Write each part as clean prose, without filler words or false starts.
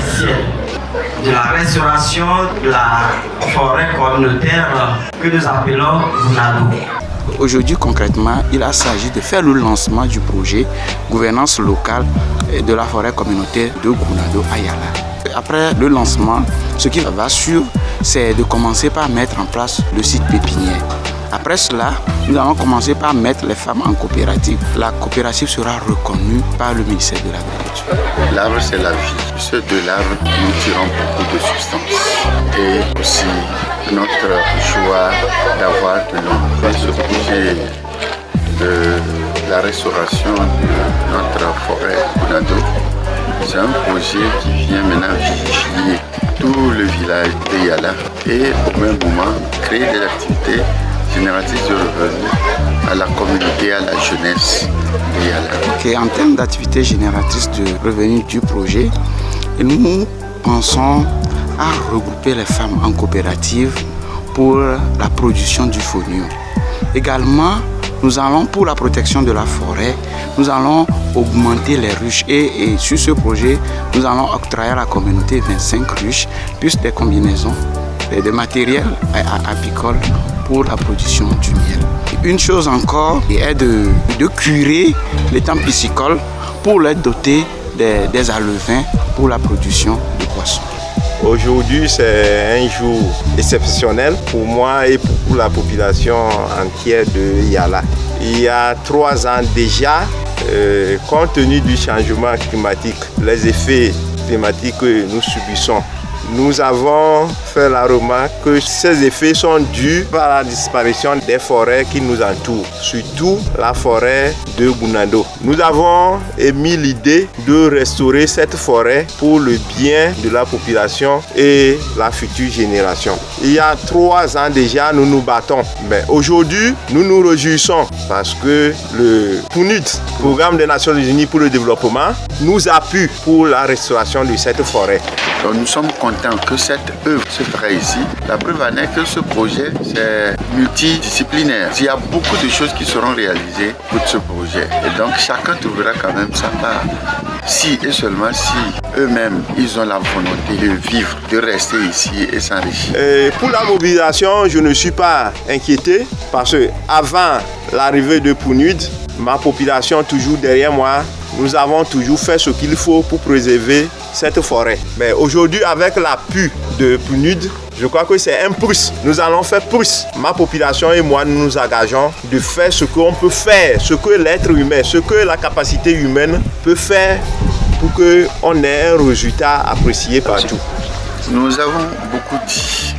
essentiel de la restauration de la forêt communautaire que nous appelons Gounado. Aujourd'hui, concrètement, il s'agit de faire le lancement du projet gouvernance locale de la forêt communautaire de Gounado à Yala. Après le lancement, ce qui va suivre, c'est de commencer par mettre en place le site pépinière. Après cela, nous allons commencer par mettre les femmes en coopérative. La coopérative sera reconnue par le ministère de l'Agriculture. L'arbre, c'est la vie. Ce de l'arbre, nous tirons beaucoup de substances. Et aussi notre joie d'avoir de l'eau. Ce projet de la restauration de notre forêt Gounado, c'est un projet qui vient maintenant vivifier tout le village de Yala et au même moment créer des activités génératrices de revenus à la communauté, à la jeunesse de Yala. En termes d'activités génératrices de revenus du projet, nous pensons à regrouper les femmes en coopérative pour la production du fonio. Également, nous allons, pour la protection de la forêt, nous allons augmenter les ruches et sur ce projet, nous allons octroyer à la communauté 25 ruches plus des combinaisons, des matériels apicoles pour la production du miel. Une chose encore est de curer l'étang piscicole pour les doter des alevins pour la production de poissons. Aujourd'hui, c'est un jour exceptionnel pour moi et pour la population entière de Yala. Il y a 3 ans déjà, compte tenu du changement climatique, les effets climatiques que nous subissons, nous avons fait la remarque que ces effets sont dus par la disparition des forêts qui nous entourent, surtout la forêt de Gounado. Nous avons émis l'idée de restaurer cette forêt pour le bien de la population et la future génération. Il y a 3 ans déjà, nous nous battons. Mais aujourd'hui, nous nous réjouissons parce que le PNUD, Programme des Nations Unies pour le développement, nous appuie pour la restauration de cette forêt. Donc nous sommes contents que cette œuvre se fera ici. La preuve en est que ce projet, c'est multidisciplinaire. Il y a beaucoup de choses qui seront réalisées pour ce projet. Et donc chacun trouvera quand même sa part. Si et seulement si eux-mêmes, ils ont la volonté de vivre, de rester ici et s'enrichir. Pour la mobilisation, je ne suis pas inquiété parce que avant l'arrivée de PNUD, ma population toujours derrière moi, nous avons toujours fait ce qu'il faut pour préserver cette forêt. Mais aujourd'hui, avec l'appui de PNUD, je crois que c'est un plus. Nous allons faire plus. Ma population et moi, nous nous engageons de faire ce qu'on peut faire, ce que l'être humain, ce que la capacité humaine peut faire pour qu'on ait un résultat apprécié partout. Nous avons beaucoup dit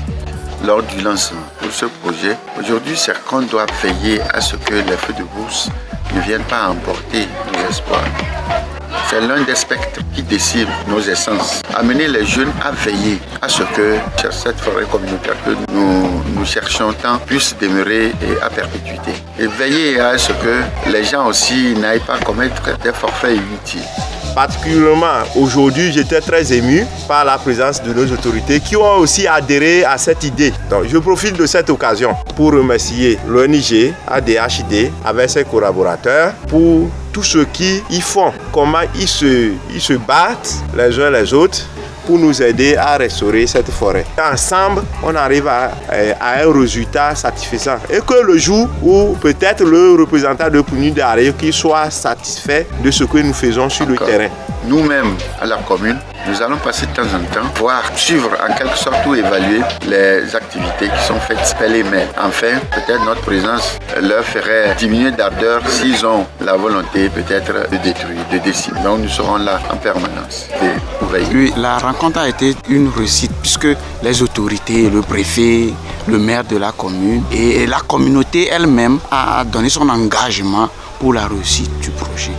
lors du lancement de ce projet. Aujourd'hui, c'est qu'on doit veiller à ce que les feux de brousse ne viennent pas emporter nos espoirs. C'est l'un des spectres qui décide nos essences. Amener les jeunes à veiller à ce que cette forêt communautaire que nous cherchons tant puisse demeurer et à perpétuité. Et veiller à ce que les gens aussi n'aillent pas commettre des forfaits inutiles. Particulièrement aujourd'hui, j'étais très ému par la présence de nos autorités qui ont aussi adhéré à cette idée. Donc, je profite de cette occasion pour remercier l'ONG ADHD avec ses collaborateurs pour tout ce qu'ils y font, comment ils se battent les uns les autres pour nous aider à restaurer cette forêt. Ensemble, on arrive à un résultat satisfaisant. Et que le jour où peut-être le représentant de PNUD arrive, qu'il soit satisfait de ce que nous faisons sur le terrain. Nous-mêmes, à la commune, nous allons passer de temps en temps, voir, suivre en quelque sorte ou évaluer les activités qui sont faites par les maires. Enfin, peut-être notre présence leur ferait diminuer d'ardeur s'ils ont la volonté peut-être de détruire, de décimer. Donc nous serons là en permanence. Oui, la rencontre a été une réussite puisque les autorités, le préfet, le maire de la commune et la communauté elle-même a donné son engagement pour la réussite du projet.